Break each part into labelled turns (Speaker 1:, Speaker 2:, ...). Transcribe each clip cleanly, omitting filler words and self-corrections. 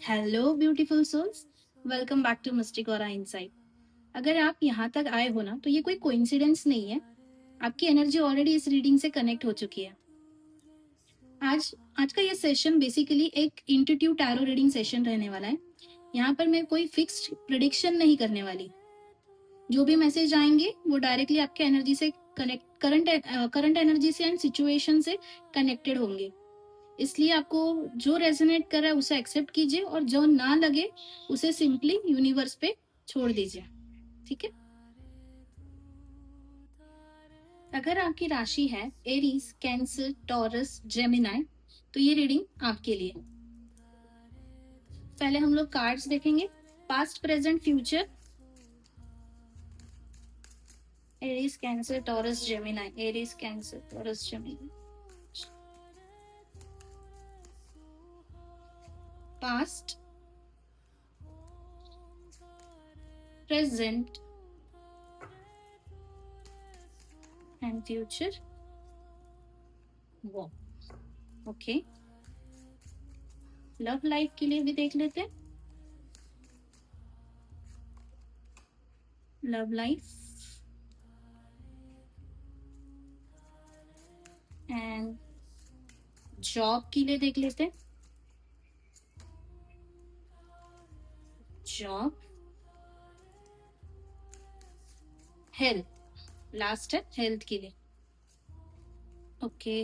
Speaker 1: Hello beautiful souls, welcome back to mystic और insight. अगर आप यहाँ तक आए हो ना, तो ये कोई कोइंसिडेंस नहीं है। आपकी एनर्जी ऑलरेडी इस रीडिंग से कनेक्ट हो चुकी है। आज आज का ये सेशन बेसिकली एक इंट्यूटिव टैरो रीडिंग सेशन रहने वाला है। यहाँ पर मैं कोई फिक्स्ड प्रिडिक्शन नहीं करने वाली। जो भी मैसेज आएंगे वो डायरेक्टली आपके एनर्जी से कनेक्ट करंट एनर्जी से एंड सिचुएशन से कनेक्टेड होंगे। इसलिए आपको जो रेजोनेट कर रहा है उसे एक्सेप्ट कीजिए और जो ना लगे उसे सिंपली यूनिवर्स पे छोड़ दीजिए। ठीक है। अगर आपकी राशि है एरीज, कैंसर, टॉरस, जेमिनाई, तो ये रीडिंग आपके लिए। पहले हम लोग कार्ड्स देखेंगे, past, present, future. Aries, cancer, taurus, Gemini, Aries, cancer, taurus, Gemini. Past, present and future. वो ओके। लव लाइफ के लिए भी देख लेते हैं। लव लाइफ एंड जॉब के लिए देख लेते हैं। जॉब, हेल्थ, लास्ट है हेल्थ के लिए। ओके,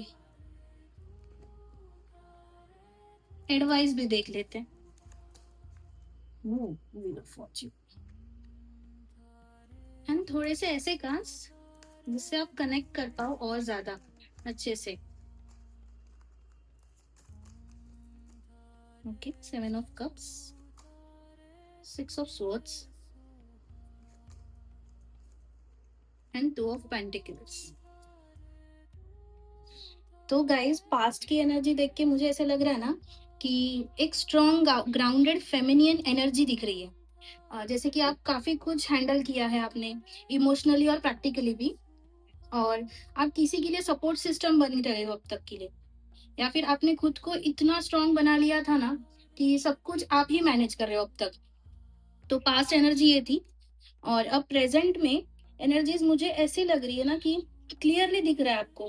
Speaker 1: एडवाइस भी देख लेते हैं। व्हील ऑफ फॉर्च्यून एंड थोड़े से ऐसे कार्ड्स जिससे आप कनेक्ट कर पाओ और ज्यादा अच्छे से। Okay, 7 of cups, 6 of swords and 2 of pentacles. तो गाइस, पास्ट की एनर्जी देख के मुझे ऐसा लग रहा है ना कि एक स्ट्रॉन्ग ग्राउंडेड फेमिनियन एनर्जी दिख रही है। जैसे कि आप काफी कुछ हैंडल किया है आपने, इमोशनली और प्रैक्टिकली भी, और आप किसी के लिए सपोर्ट सिस्टम बन रहे हो अब तक के लिए, या फिर आपने खुद को इतना स्ट्रॉन्ग बना लिया था ना कि सब कुछ आप ही मैनेज कर रहे हो अब तक। तो पास्ट एनर्जी ये थी। और अब प्रेजेंट में एनर्जीज मुझे ऐसी लग रही है ना कि क्लियरली दिख रहा है आपको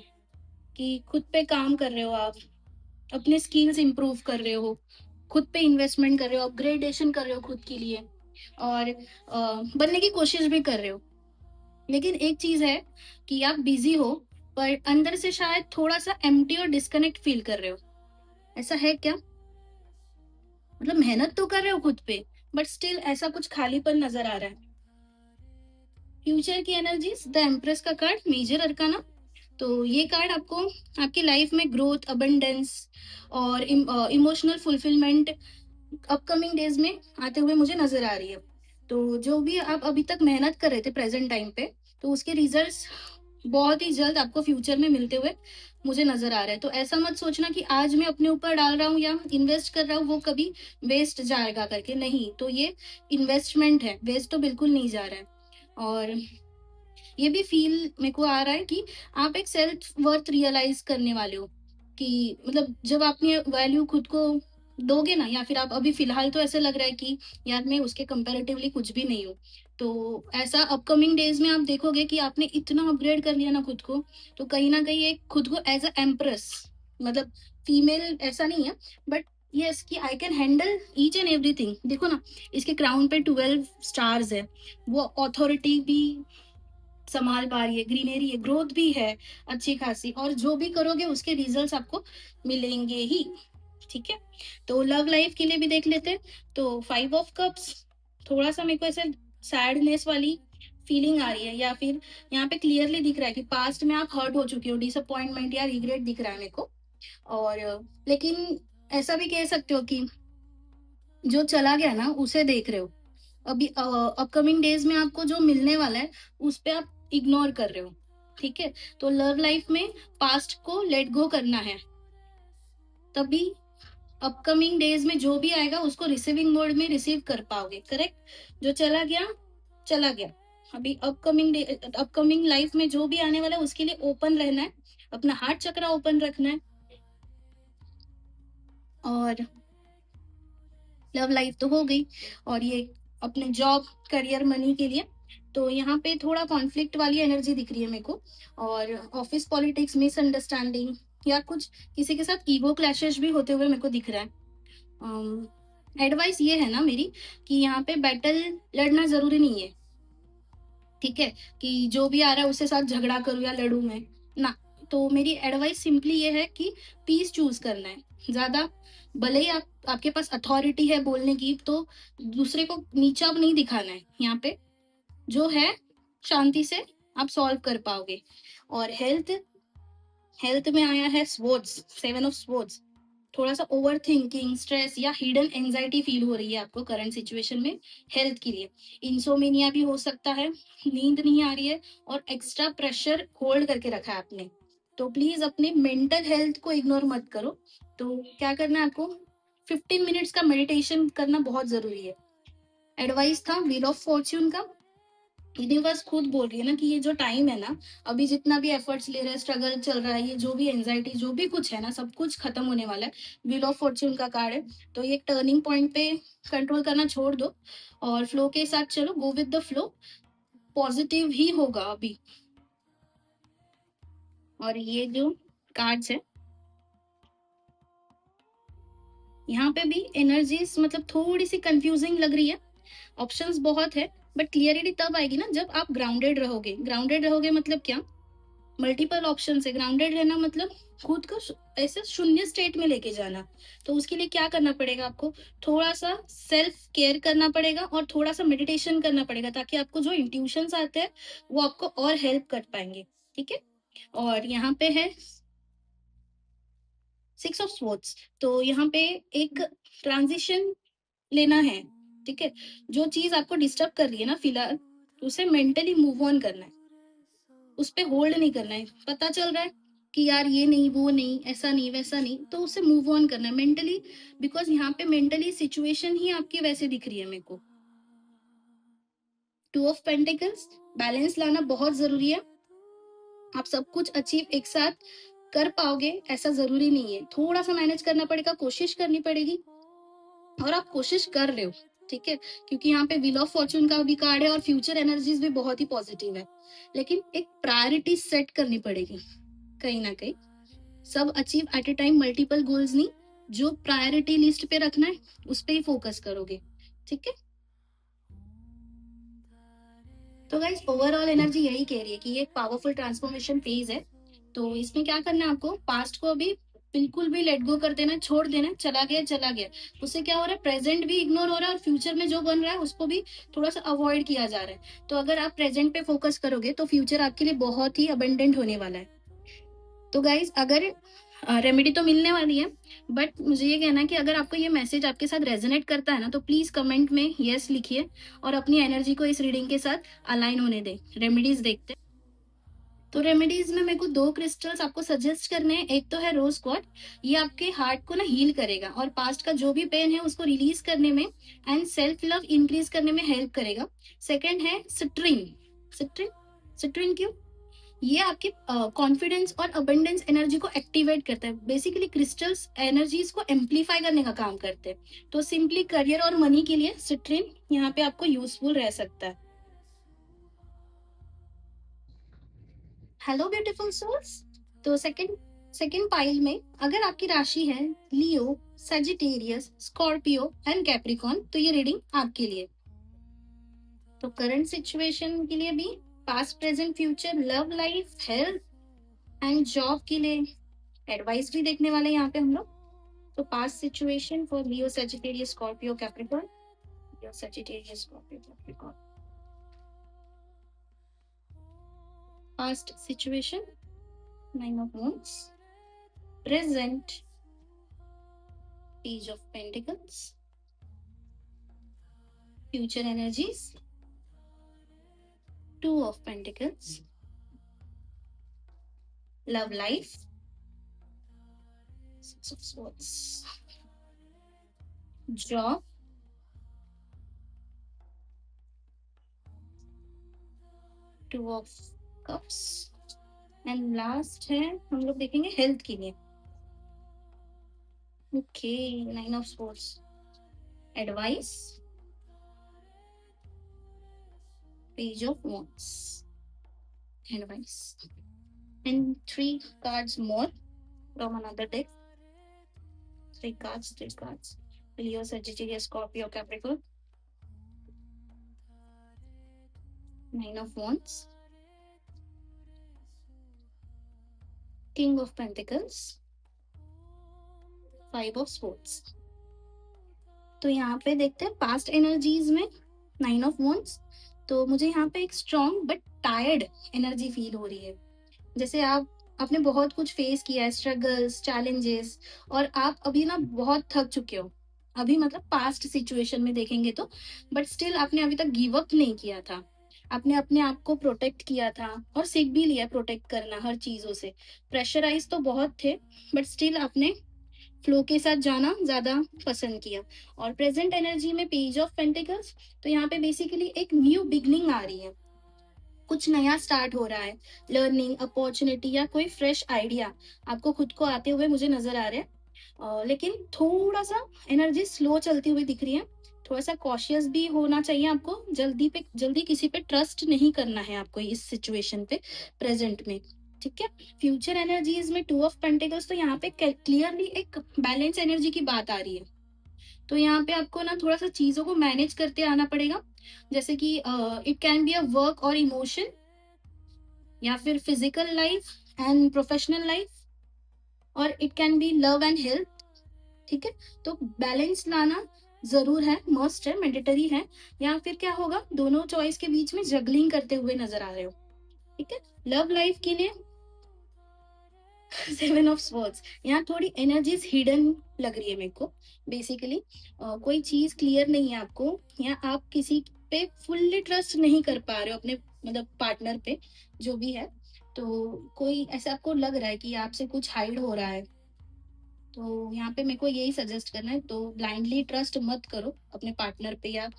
Speaker 1: कि खुद पे काम कर रहे हो आप, अपने स्किल्स इंप्रूव कर रहे हो, खुद पे इन्वेस्टमेंट कर रहे हो, अपग्रेडेशन कर रहे हो खुद के लिए, और बनने की कोशिश भी कर रहे हो। लेकिन एक चीज है कि आप बिजी हो पर अंदर से शायद थोड़ा सा एम्प्टी और डिस्कनेक्ट फील कर रहे हो। ऐसा है क्या? मतलब मेहनत तो कर रहे हो खुद पे, बट स्टिल ऐसा कुछ खालीपन नजर आ रहा है। फ्यूचर की एनर्जीज, द एम्प्रेस का कार्ड, मेजर अरकाना। तो ये कार्ड आपको आपकी लाइफ में ग्रोथ, अबंडेंस और इमोशनल फुलफिलमेंट अपकमिंग डेज में आते हुए मुझे नजर आ रही है। तो जो भी आप अभी तक मेहनत कर रहे थे प्रेजेंट टाइम पे, तो उसके रिजल्ट्स बहुत ही जल्द आपको फ्यूचर में मिलते हुए मुझे नजर आ रहा है। तो ऐसा मत सोचना कि आज मैं अपने ऊपर डाल रहा हूँ या इन्वेस्ट कर रहा हूँ वो कभी वेस्ट जाएगा करके, नहीं। तो ये इन्वेस्टमेंट है, वेस्ट तो बिल्कुल नहीं जा रहा है। और ये भी फील मेरे को आ रहा है कि आप एक सेल्फ वर्थ रियलाइज करने वाले हो, कि मतलब जब आपने वैल्यू खुद को दोगे ना, या फिर आप अभी फिलहाल तो ऐसे लग रहा है कि यार मैं उसके कंपैरेटिवली कुछ भी नहीं हूँ। तो ऐसा अपकमिंग डेज में आप देखोगे कि आपने इतना अपग्रेड कर लिया ना खुद को, तो कहीं ना कहीं एक खुद को एज अ एम्प्रेस, मतलब फीमेल ऐसा नहीं है, बट यस कि I can handle each and everything. देखो ना, इसके क्राउन पे 12 स्टार्स है, वो अथॉरिटी भी संभाल पा रही है, ग्रीनरी है, ग्रोथ भी है अच्छी खासी, और जो भी करोगे उसके रिजल्ट्स आपको मिलेंगे ही। ठीक है। तो लव लाइफ के लिए भी देख लेते हैं। तो 5 ऑफ कप्स, थोड़ा सा मेरे को ऐसे सैडनेस वाली फीलिंग आ रही है, या फिर यहाँ पे क्लियरली दिख रहा है कि पास्ट में आप हर्ट हो चुके हो, डिसअपॉइंटमेंट या रिग्रेट दिख रहा है मेरे को। और लेकिन ऐसा भी कह सकते हो कि जो चला गया ना उसे देख रहे हो। अभी अपकमिंग डेज में आपको जो मिलने वाला है उस पे आप इग्नोर कर रहे हो। ठीक है। तो लव लाइफ में पास्ट को लेट गो करना है, तभी अपकमिंग डेज में जो भी आएगा उसको रिसीविंग मोड में रिसीव कर पाओगे। करेक्ट। जो चला गया चला गया। अभी अपकमिंग लाइफ में जो भी आने वाला है उसके लिए ओपन रहना है, अपना हार्ट चक्रा ओपन रखना है। और लव लाइफ तो हो गई, और ये अपने जॉब, करियर, मनी के लिए तो यहाँ पे थोड़ा कॉन्फ्लिक्ट वाली एनर्जी दिख रही है मेरे को। और ऑफिस पॉलिटिक्स, मिसअंडरस्टैंडिंग, या कुछ किसी के साथ ईगो क्लैशेस भी होते हुए मेरे को दिख रहा है। एडवाइस ये है ना मेरी, कि यहाँ पे बैटल लड़ना जरूरी नहीं है, ठीक है, कि जो भी आ रहा है उसके साथ झगड़ा करूँ या लड़ूं मैं, ना। तो मेरी एडवाइस सिंपली ये है कि पीस चूज करना है ज्यादा। भले ही आपके पास अथॉरिटी है बोलने की, तो दूसरे को नीचा नहीं दिखाना है यहाँ पे। जो है शांति से आप सॉल्व कर पाओगे। और हेल्थ, हेल्थ में आया है स्वॉर्ड्स, 7 ऑफ स्वॉर्ड्स। थोड़ा सा ओवर थिंकिंग, स्ट्रेस या हिडन एंजाइटी फील हो रही है आपको करंट सिचुएशन में, हेल्थ के लिए। इंसोमेनिया भी हो सकता है, नींद नहीं आ रही है, और एक्स्ट्रा प्रेशर होल्ड करके रखा है आपने। तो प्लीज अपने मेंटल हेल्थ को इग्नोर मत करो। तो क्या करना है आपको, 15 मिनट्स का मेडिटेशन करना बहुत जरूरी है। एडवाइस था व्हील ऑफ फॉर्च्यून का। यूनिवर्स खुद बोल रही है ना कि ये जो टाइम है ना, अभी जितना भी एफर्ट्स ले रहे हैं, स्ट्रगल चल रहा है, ये जो भी एंजाइटी जो भी कुछ है ना, सब कुछ खत्म होने वाला है। व्हील ऑफ फॉर्च्यून का कार्ड है, तो ये एक टर्निंग पॉइंट पे कंट्रोल करना छोड़ दो और फ्लो के साथ चलो, go with the flow. Positive ही होगा अभी। और ये जो कार्ड्स है, यहाँ पे भी एनर्जीज मतलब थोड़ी सी कंफ्यूजिंग लग रही है। ऑप्शंस बहुत है, बट क्लियरिटी तब आएगी ना जब आप ग्राउंडेड रहोगे। ग्राउंडेड रहोगे मतलब क्या, मल्टीपल ऑप्शन है। ग्राउंडेड रहना मतलब खुद को ऐसे शून्य स्टेट में लेके जाना। तो उसके लिए क्या करना पड़ेगा आपको, थोड़ा सा सेल्फ केयर करना पड़ेगा और थोड़ा सा मेडिटेशन करना पड़ेगा, ताकि आपको जो इंट्यूशंस आते हैं वो आपको और हेल्प कर पाएंगे, ठीक है। और यहाँ पे है 6 ऑफ स्वॉर्ड्स। तो यहाँ पे एक ट्रांजिशन लेना है, ठीक है। जो चीज आपको डिस्टर्ब कर रही है ना फिलहाल, उसे मेंटली मूव ऑन करना है, उस पे होल्ड नहीं करना है। पता चल रहा है कि यार ये नहीं, वो नहीं, ऐसा नहीं, वैसा नहीं, तो उससे मूव ऑन करना है मेंटली। बिकॉज यहाँ पे मेंटली सिचुएशन ही आपकी वैसे दिख रही है मेरे को। 2 ऑफ पेंटिकल्स, बैलेंस लाना बहुत जरूरी है। आप सब कुछ अचीव एक साथ कर पाओगे ऐसा जरूरी नहीं है, थोड़ा सा मैनेज करना पड़ेगा, कोशिश करनी पड़ेगी, और आप कोशिश कर रहे हो, ठीक है। क्योंकि यहाँ पे व्हील ऑफ फॉर्चून का भी कार्ड है और फ्यूचर एनर्जीज भी बहुत ही पॉजिटिव है। लेकिन एक प्रायोरिटी सेट करनी पड़ेगी कहीं ना कहीं। सब achieve at A time, multiple goals नहीं। जो प्रायोरिटी लिस्ट पे रखना है उस पे ही फोकस करोगे, ठीक है। तो गाइस ओवरऑल एनर्जी यही कह रही है कि ये एक पावरफुल ट्रांसफॉर्मेशन फेज है। तो इसमें क्या करना है आपको, पास्ट को अभी बिल्कुल भी लेट गो कर देना, छोड़ देना, चला गया चला गया। उससे क्या हो रहा है, प्रेजेंट भी इग्नोर हो रहा है और फ्यूचर में जो बन रहा है उसको भी थोड़ा सा अवॉइड किया जा रहा है। तो अगर आप प्रेजेंट पे फोकस करोगे तो फ्यूचर आपके लिए बहुत ही अबंडेंट होने वाला है। तो गाइज अगर रेमेडी तो मिलने वाली है, बट मुझे ये कहना है कि अगर आपको ये मैसेज आपके साथ रेजोनेट करता है ना, तो प्लीज कमेंट में यस लिखिए और अपनी एनर्जी को इस रीडिंग के साथ अलाइन होने दें। रेमेडीज देखते हैं। तो रेमेडीज में मेरे को 2 क्रिस्टल्स आपको सजेस्ट करने हैं। एक तो है रोज क्वार्ट्ज, ये आपके हार्ट को ना हील करेगा और पास्ट का जो भी पेन है उसको रिलीज करने में एंड सेल्फ लव इंक्रीज करने में हेल्प करेगा। सेकंड है सिट्रीन। सिट्रीन, सिट्रीन क्यों, ये आपके कॉन्फिडेंस और अबंडेंस एनर्जी को एक्टिवेट करता है। बेसिकली क्रिस्टल्स एनर्जीज को एम्पलीफाई करने का काम करते हैं। तो सिंपली करियर और मनी के लिए सिट्रीन यहाँ पे आपको यूजफुल रह सकता है। Hello beautiful souls. तो सेकंड सेकंड पाइल में अगर आपकी राशि है Leo, Sagittarius, Scorpio and Capricorn, तो ये रीडिंग आपके लिए। तो करंट सिचुएशन के लिए भी, past present future, love life, health and job के लिए एडवाइस भी देखने वाले हैं यहाँ पे हम लोग। तो past situation for Leo, Sagittarius, Scorpio, Capricorn. Leo, Sagittarius, Scorpio, Capricorn. Past situation 9 of Wands, present Page of Pentacles, future energies 2 of Pentacles, love life 6 of Swords, job, Two of Cups, and last है हम लोग देखेंगे health के लिए। Okay, 9 of Swords। Advice, page of wands, advice, and 3 cards more from another deck. 3 cards, 3 cards. Leo, Sagittarius, Scorpio, Capricorn. 9 of wands, king of pentacles, 5 of swords. तो यहाँ पे देखते हैं पास्ट एनर्जीज में 9 of wands. तो मुझे यहाँ पे एक strong but tired energy feel हो रही है, जैसे आपने बहुत कुछ फेस किया है, स्ट्रगल्स, चैलेंजेस, और आप अभी ना बहुत थक चुके हो अभी, मतलब पास्ट सिचुएशन में देखेंगे तो, बट स्टिल आपने अभी तक गिव अप नहीं किया था, आपने अपने आप को प्रोटेक्ट किया था और सीख भी लिया प्रोटेक्ट करना हर चीजों से। प्रेशराइज तो बहुत थे, बट स्टिल आपने फ्लो के साथ जाना ज्यादा पसंद किया। और प्रेजेंट एनर्जी में पेज ऑफ पेंटिकल्स, तो यहाँ पे बेसिकली एक न्यू बिगनिंग आ रही है, कुछ नया स्टार्ट हो रहा है, लर्निंग, अपॉर्चुनिटी या कोई फ्रेश आइडिया आपको खुद को आते हुए मुझे नजर आ रहे हैं। लेकिन थोड़ा सा एनर्जी स्लो चलती हुई दिख रही है, थोड़ा सा कॉशियस भी होना चाहिए आपको, जल्दी किसी पे ट्रस्ट नहीं करना है आपको इस सिचुएशन पे प्रेजेंट में, ठीक है। फ्यूचर एनर्जीज में 2 of Pentacles, तो यहाँ पे क्लियरली एक बैलेंस एनर्जी की बात आ रही है, तो यहाँ पे आपको ना थोड़ा सा चीजों को मैनेज करते आना पड़ेगा, जैसे कि it can be a work और इमोशन, या फिर physical life and professional life, और it can be love and health, ठीक है। तो बैलेंस लाना जरूर है, मस्ट है, मैंडेटरी है, या फिर क्या होगा, दोनों चॉइस के बीच में जगलिंग करते हुए नजर आ रहे हो, ठीक है। लव लाइफ के लिए 7 of Swords, यहाँ थोड़ी एनर्जीज हिडन लग रही है मेरे को, बेसिकली कोई चीज क्लियर नहीं है आपको, या आप किसी पे फुल्ली ट्रस्ट नहीं कर पा रहे हो अपने, मतलब पार्टनर पे जो भी है, तो कोई ऐसा आपको लग रहा है कि आपसे कुछ हाइड हो रहा है, तो यहाँ पे मेरे को यही सजेस्ट करना है, तो ब्लाइंडली ट्रस्ट मत करो अपने पार्टनर पे या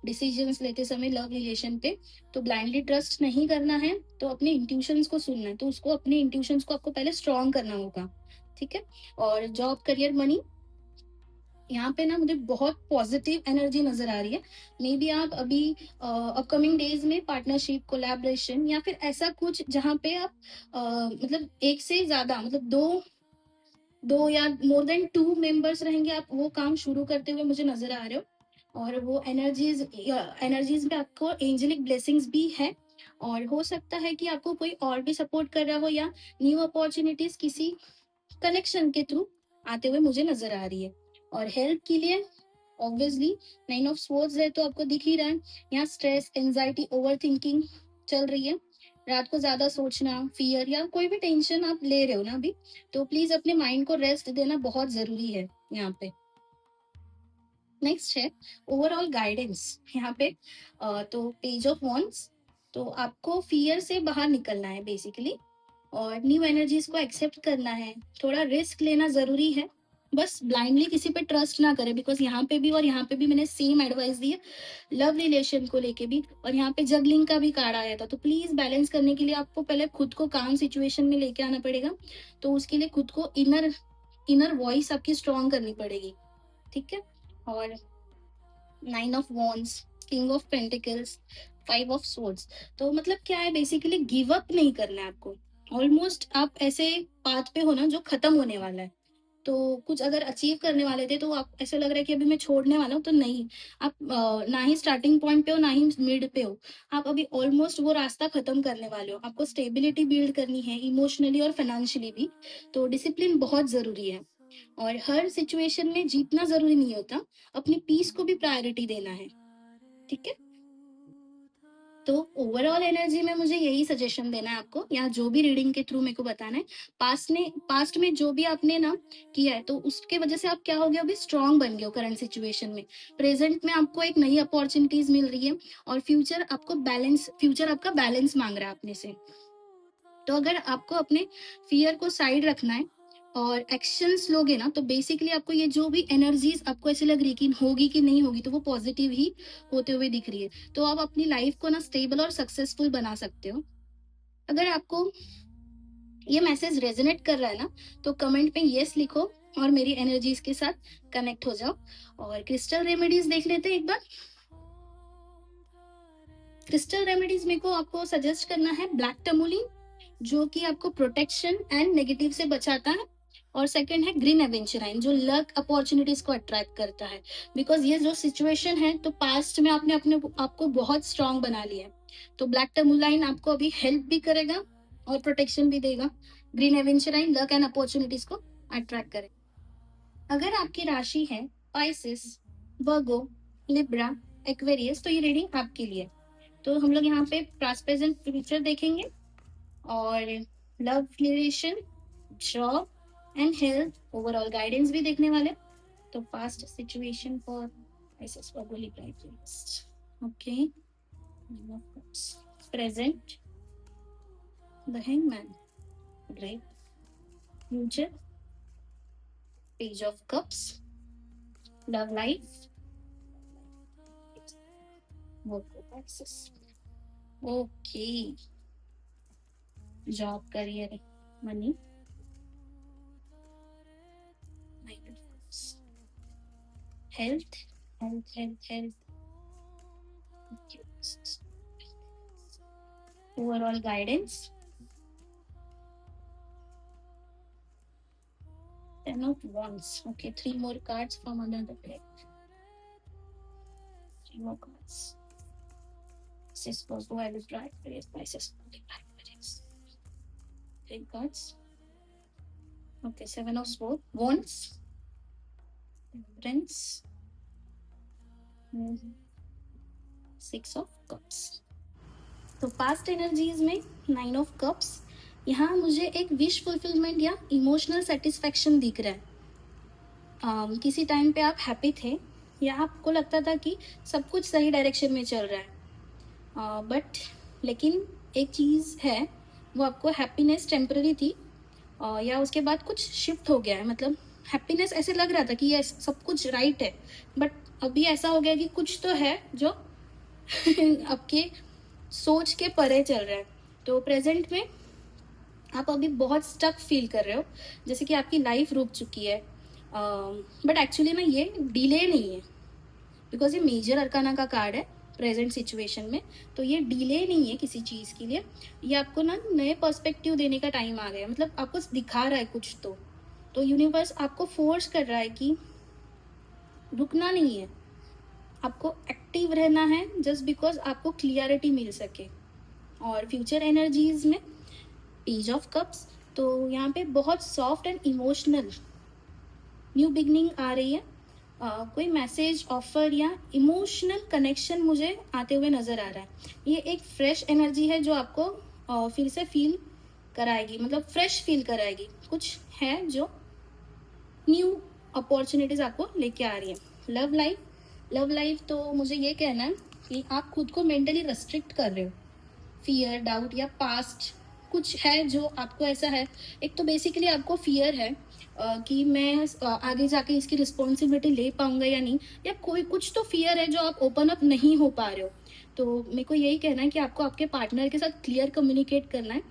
Speaker 1: डिसीजंस लेते समय लव रिलेशन पे, तो ब्लाइंडली ट्रस्ट नहीं करना है, तो अपने इंट्यूशंस को सुनना है, तो उसको अपने इंट्यूशंस को आपको पहले स्ट्रॉन्ग करना होगा, ठीक है। और जॉब, करियर, मनी, यहाँ पे ना मुझे बहुत पॉजिटिव एनर्जी नजर आ रही है, मे बी आप अभी अपकमिंग डेज में पार्टनरशिप, कोलैबोरेशन, या फिर ऐसा कुछ जहाँ पे आप मतलब एक से ज्यादा, मतलब दो या मोर देन 2 मेंबर्स रहेंगे, आप वो काम शुरू करते हुए मुझे नजर आ रहे हो, और वो एनर्जीज में आपको एंजेलिक ब्लेसिंग्स भी है, और हो सकता है कि आपको कोई और भी सपोर्ट कर रहा हो, या न्यू अपॉर्चुनिटीज किसी कनेक्शन के थ्रू आते हुए मुझे नजर आ रही है। और हेल्थ के लिए ऑब्वियसली 9 of Swords है, तो आपको दिख ही रहा है, यहाँ स्ट्रेस, एंजाइटी, ओवर थिंकिंग चल रही है, रात को ज्यादा सोचना, फियर या कोई भी टेंशन आप ले रहे हो ना अभी, तो प्लीज अपने माइंड को रेस्ट देना बहुत जरूरी है यहाँ पे। नेक्स्ट है ओवरऑल गाइडेंस, यहाँ पे तो पेज ऑफ wands, तो आपको फियर से बाहर निकलना है बेसिकली, और न्यू एनर्जीज को एक्सेप्ट करना है, थोड़ा रिस्क लेना जरूरी है, बस ब्लाइंडली किसी पे ट्रस्ट ना करें, बिकॉज यहाँ पे भी और यहाँ पे भी मैंने सेम एडवाइस दी है, लव रिलेशन को लेके भी, और यहाँ पे जगलिंग का भी कार्ड आया था, तो प्लीज बैलेंस करने के लिए आपको पहले खुद को काम सिचुएशन में लेके आना पड़ेगा, तो उसके लिए खुद को इनर वॉइस आपकी स्ट्रॉन्ग करनी पड़ेगी, ठीक है। और 9 of Wands, king of pentacles, 5 of Swords, तो मतलब क्या है, बेसिकली गिव अप नहीं करना है आपको, ऑलमोस्ट आप ऐसे पाथ पे हो ना जो खत्म होने वाला है, तो कुछ अगर अचीव करने वाले थे, तो आप ऐसा लग रहा है कि अभी मैं छोड़ने वाला हूँ, तो नहीं, आप ना ही स्टार्टिंग पॉइंट पे हो, ना ही मिड पे हो, आप अभी ऑलमोस्ट वो रास्ता खत्म करने वाले हो, आपको स्टेबिलिटी बिल्ड करनी है इमोशनली और फाइनेंशियली भी, तो डिसिप्लिन बहुत जरूरी है, और हर सिचुएशन में जीतना जरूरी नहीं होता, अपनी पीस को भी प्रायोरिटी देना है, ठीक है। तो ओवरऑल एनर्जी में मुझे यही सजेशन देना है आपको, या जो भी रीडिंग के थ्रू मेरे को बताना है, पास्ट में जो भी आपने ना किया है, तो उसके वजह से आप क्या हो गए, अभी स्ट्रांग बन गए हो करंट सिचुएशन में, प्रेजेंट में आपको एक नई अपॉर्चुनिटीज मिल रही है, और फ्यूचर आपका बैलेंस मांग रहा है अपने से, तो अगर आपको अपने फियर को साइड रखना है और एक्शंस लोगे ना, तो बेसिकली आपको ये जो भी एनर्जीज आपको ऐसे लग रही है कि होगी कि नहीं होगी, तो वो पॉजिटिव ही होते हुए दिख रही है, तो आप अपनी लाइफ को ना स्टेबल और सक्सेसफुल बना सकते हो। अगर आपको ये मैसेज रेजोनेट कर रहा है ना, तो कमेंट में यस लिखो और मेरी एनर्जीज के साथ कनेक्ट हो जाओ। और क्रिस्टल रेमेडीज देख लेते हैं एक बार। क्रिस्टल रेमेडीज मेरे को आपको सजेस्ट करना है ब्लैक टर्मोलिन, जो कि आपको प्रोटेक्शन एंड नेगेटिव से बचाता है। और सेकंड है ग्रीन एवेंचराइन, जो लक अपॉर्चुनिटीज को अट्रैक्ट करता है। बिकॉज ये जो सिचुएशन है, तो पास्ट में आपने अपने आपको बहुत स्ट्रांग बना लिया है, तो ब्लैक टर्मोलाइन आपको अभी हेल्प भी करेगा और प्रोटेक्शन भी देगा। ग्रीन एवेंचराइन लक एंड अपॉर्चुनिटीज को अट्रैक्ट करेगा। अगर आपकी राशि है पाइसिस, वर्गो, लिब्रा, एक्वेरियस, तो ये रीडिंग आपके लिए। तो हम लोग यहाँ पे पास्ट प्रेजेंट फ्यूचर देखेंगे और love relation, job and health, overall guidance भी देखने वाले। तो past situation for Pisces, Virgo, Libra, Aquarius. Okay. Present, the Hangman. Great. Future, Page of Cups. Love life. Virgo, Pisces. Okay. Job, career, money. Health, health. Overall guidance. 10 of Wands. Okay, 3 more cards from under the deck. 3 more cards. This is supposed to have it right. Various prices. 3 cards. Okay, 7 of Wands. Temperance. 6 of Cups. तो past energies में 9 of cups, यहाँ मुझे एक wish fulfilment या emotional satisfaction दिख रहा है। किसी टाइम पे आप हैप्पी थे या आपको लगता था कि सब कुछ सही डायरेक्शन में चल रहा है, बट लेकिन एक चीज़ है, वो आपको हैप्पीनेस टेम्पररी थी, या उसके बाद कुछ शिफ्ट हो गया है। मतलब हैप्पीनेस ऐसे लग रहा था कि ये सब कुछ राइट है, बट अभी ऐसा हो गया कि कुछ तो है जो आपके सोच के परे चल रहा है। तो प्रेजेंट में आप अभी बहुत स्टक फील कर रहे हो, जैसे कि आपकी लाइफ रुक चुकी है, बट एक्चुअली ना ये डिले नहीं है, बिकॉज ये मेजर अरकाना का कार्ड है प्रेजेंट सिचुएशन में। तो ये डिले नहीं है किसी चीज़ के लिए, ये आपको ना नए पर्सपेक्टिव देने का टाइम आ गया। मतलब आपको दिखा रहा है कुछ तो यूनिवर्स आपको फोर्स कर रहा है कि रुकना नहीं है, आपको एक्टिव रहना है, जस्ट बिकॉज आपको क्लियरिटी मिल सके। और फ्यूचर एनर्जीज में पेज ऑफ कप्स, तो यहाँ पे बहुत soft and emotional new beginning आ रही है। कोई मैसेज, ऑफर या इमोशनल कनेक्शन मुझे आते हुए नज़र आ रहा है। ये एक फ्रेश एनर्जी है जो आपको फिर से फील कराएगी, मतलब फ्रेश फील कराएगी। कुछ है जो न्यू अपॉर्चुनिटीज आपको लेके आ रही है। लव लाइफ तो मुझे ये कहना है कि आप खुद को मेंटली रेस्ट्रिक्ट कर रहे हो। फियर, डाउट या पास्ट कुछ है जो आपको ऐसा है। एक तो बेसिकली आपको फियर है कि मैं आगे जाके इसकी रिस्पॉन्सिबिलिटी ले पाऊंगा या नहीं, या कोई कुछ तो फियर है जो आप ओपन अप नहीं हो पा रहे हो। तो मेरे को यही कहना है कि आपको आपके पार्टनर के साथ क्लियर कम्युनिकेट करना है।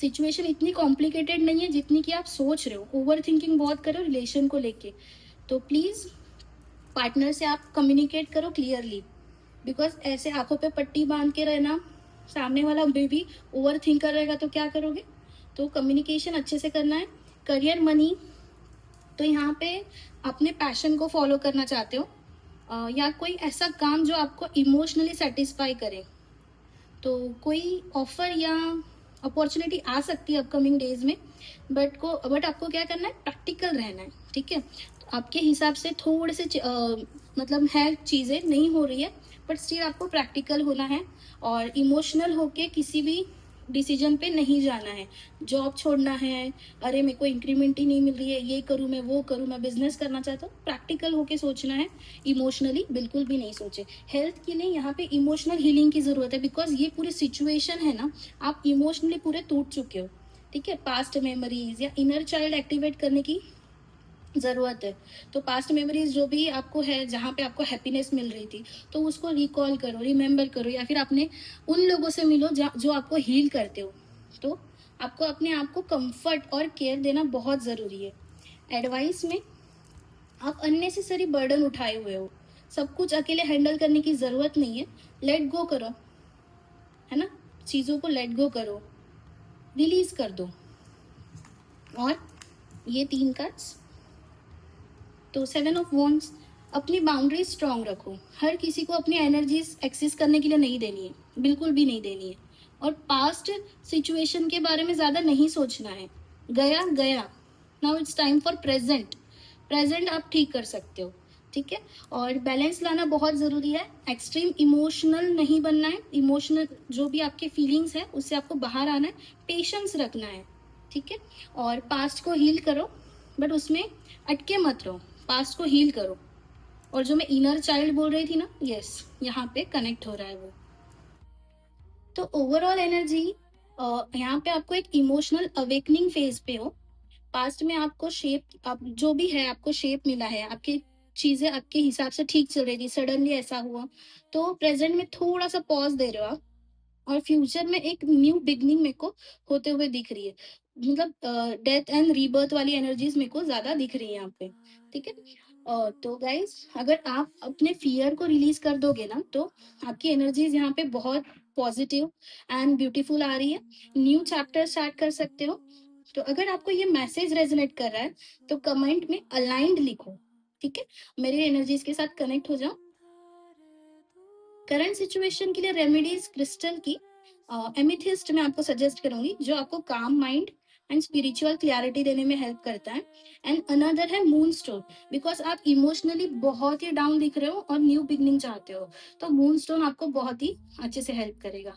Speaker 1: सिचुएशन इतनी कॉम्प्लिकेटेड नहीं है जितनी कि आप सोच रहे हो। ओवर थिंकिंग बहुत करो रिलेशन को लेके, तो प्लीज़ पार्टनर से आप कम्युनिकेट करो क्लियरली, बिकॉज ऐसे आंखों पे पट्टी बांध के रहना, सामने वाला बेबी ओवर थिंकर रहेगा तो क्या करोगे। तो कम्युनिकेशन अच्छे से करना है। करियर, मनी, तो यहाँ पे अपने पैशन को फॉलो करना चाहते हो, या कोई ऐसा काम जो आपको इमोशनली सेटिस्फाई करे, तो कोई ऑफर या अपॉर्चुनिटी आ सकती है अपकमिंग डेज में। बट आपको क्या करना है, प्रैक्टिकल रहना है, ठीक है। तो आपके हिसाब से थोड़े से मतलब है चीज़ें नहीं हो रही है, बट स्टिल आपको प्रैक्टिकल होना है और इमोशनल होके किसी भी डिसीजन पे नहीं जाना है। जॉब छोड़ना है, अरे मेरे को इंक्रीमेंट ही नहीं मिल रही है, ये करूँ मैं, वो करूँ मैं, बिजनेस करना चाहता हूँ, प्रैक्टिकल होके सोचना है, इमोशनली बिल्कुल भी नहीं सोचे। हेल्थ के लिए यहाँ पे इमोशनल हीलिंग की ज़रूरत है, बिकॉज ये पूरी सिचुएशन है ना, आप इमोशनली पूरे टूट चुके हो, ठीक है। पास्ट मेमोरीज या इनर चाइल्ड एक्टिवेट करने की ज़रूरत है। तो पास्ट मेमोरीज जो भी आपको है, जहाँ पे आपको हैप्पीनेस मिल रही थी, तो उसको रिकॉल करो, रिमेंबर करो, या फिर अपने उन लोगों से मिलो जो आपको हील करते हो। तो आपको अपने आप को कंफर्ट और केयर देना बहुत ज़रूरी है। एडवाइस में आप अननेसेसरी बर्डन उठाए हुए हो, सब कुछ अकेले हैंडल करने की ज़रूरत नहीं है। लेट गो करो, है ना? चीज़ों को लेट गो करो, रिलीज़ कर दो। और ये 3 कार्ड्स, तो 7 ऑफ वॉन्ड्स, अपनी बाउंड्रीज स्ट्रांग रखो। हर किसी को अपनी एनर्जीज एक्सेस करने के लिए नहीं देनी है, बिल्कुल भी नहीं देनी है। और पास्ट सिचुएशन के बारे में ज़्यादा नहीं सोचना है, गया गया। Now it's time for present. Present आप ठीक कर सकते हो, ठीक है? और बैलेंस लाना बहुत ज़रूरी है। एक्सट्रीम इमोशनल नहीं बनना है। इमोशनल जो भी आपके फीलिंग्स है उससे आपको बाहर आना है, पेशेंस रखना है, ठीक है? और पास्ट को हील करो, बट उसमें अटके मत रहो, पास्ट को हील करो। और जो मैं इनर चाइल्ड बोल रही थी ना, यस, यहाँ पे कनेक्ट हो रहा है वो। तो ओवरऑल एनर्जी यहाँ पे आपको एक इमोशनल अवेकनिंग फेज पे हो। पास्ट में आपको शेप, आप जो भी है आपको शेप मिला है, आपकी चीजें आपके हिसाब से ठीक चल रही थी, सडनली ऐसा हुआ। तो प्रेजेंट में थोड़ा सा पॉज दे रहे हो आप, और फ्यूचर में एक न्यू बिगनिंग मेरे को होते हुए दिख रही है। मतलब डेथ एंड रीबर्थ वाली एनर्जीज मेरे को ज्यादा दिख रही है यहाँ पे, ठीक है? तो गाइज, अगर आप अपने फियर को रिलीज कर दोगे ना, तो आपकी एनर्जीज यहाँ पे बहुत पॉजिटिव एंड ब्यूटीफुल आ रही है। न्यू चैप्टर स्टार्ट कर सकते हो। तो अगर आपको ये मैसेज रेजोनेट कर रहा है तो कमेंट में अलाइंड लिखो, ठीक है? मेरी एनर्जीज के साथ कनेक्ट हो जाओ। करंट सिचुएशन के लिए रेमेडीज क्रिस्टल की एमिथिस्ट मैं आपको सजेस्ट करूंगी, जो आपको काम माइंड एंड स्पिरिचुअल क्लैरिटी देने में हेल्प करता है। एंड अनदर है मून स्टोन, बिकॉज आप इमोशनली बहुत ही डाउन दिख रहे हो और न्यू बिगनिंग चाहते हो, तो मून स्टोन आपको बहुत ही अच्छे से हेल्प करेगा।